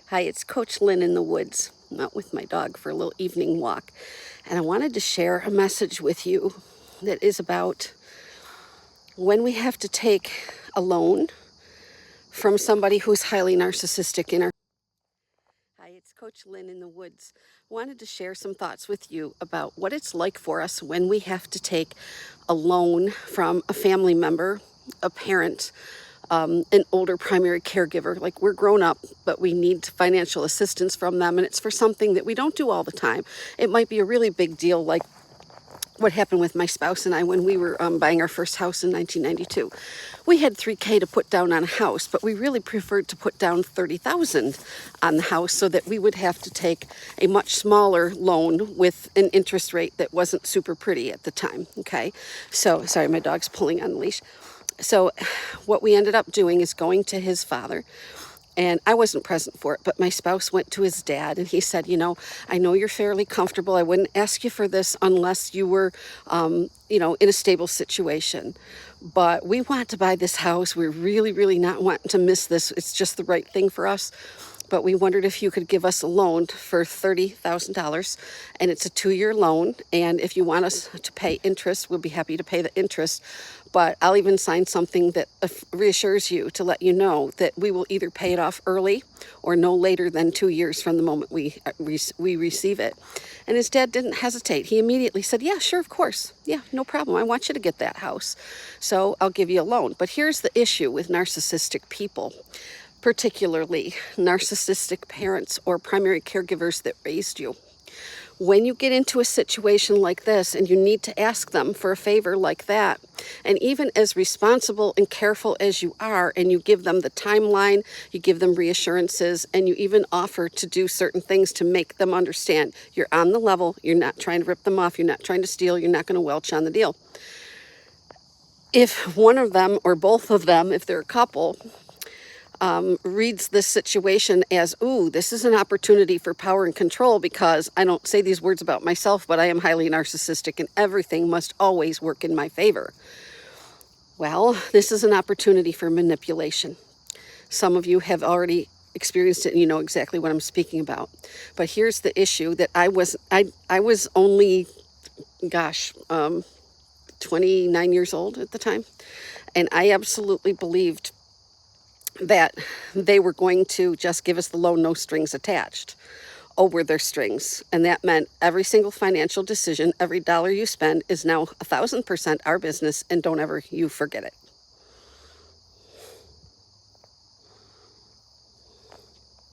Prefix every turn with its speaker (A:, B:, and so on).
A: Hi, it's Coach Lynn in the woods. I'm out with my dog for a little evening walk. And I wanted to share a message with you that is about when we have to take a loan from somebody who's highly narcissistic in our... Hi, it's Coach Lynn in the woods. I wanted to share some thoughts with you about what it's like for us when we have to take a loan from a family member, a parent, an older primary caregiver. Like, we're grown up, but we need financial assistance from them, and it's for something that we don't do all the time. It might be a really big deal, like what happened with my spouse and I when we were buying our first house in 1992. We had $3,000 to put down on a house, but we really preferred to put down $30,000 on the house so that we would have to take a much smaller loan with an interest rate that wasn't super pretty at the time. Okay, so sorry, my dog's pulling on the leash. So what we ended up doing is going to his father, and I wasn't present for it, but my spouse went to his dad, and he said, I know you're fairly comfortable. I wouldn't ask you for this unless you were, in a stable situation. But we want to buy this house. We're really, really not wanting to miss this. It's just the right thing for us. But we wondered if you could give us a loan for $30,000, and it's a 2-year loan. And if you want us to pay interest, we'll be happy to pay the interest. But I'll even sign something that reassures you to let you know that we will either pay it off early or no later than 2 years from the moment we receive it. And his dad didn't hesitate. He immediately said, yeah, sure, of course. Yeah, no problem. I want you to get that house. So I'll give you a loan. But here's the issue with narcissistic people, particularly narcissistic parents or primary caregivers that raised you. When you get into a situation like this and you need to ask them for a favor like that, and even as responsible and careful as you are, and you give them the timeline, you give them reassurances, and you even offer to do certain things to make them understand you're on the level, you're not trying to rip them off, you're not trying to steal, you're not going to welch on the deal. If one of them or both of them, if they're a couple, reads this situation as, ooh, this is an opportunity for power and control, because I don't say these words about myself, but I am highly narcissistic and everything must always work in my favor. Well, this is an opportunity for manipulation. Some of you have already experienced it and you know exactly what I'm speaking about. But here's the issue that I was only, 29 years old at the time. And I absolutely believed that they were going to just give us the loan, no strings attached. Oh, were there strings? And that meant every single financial decision, every dollar you spend is now 1,000% our business, and don't ever you forget it.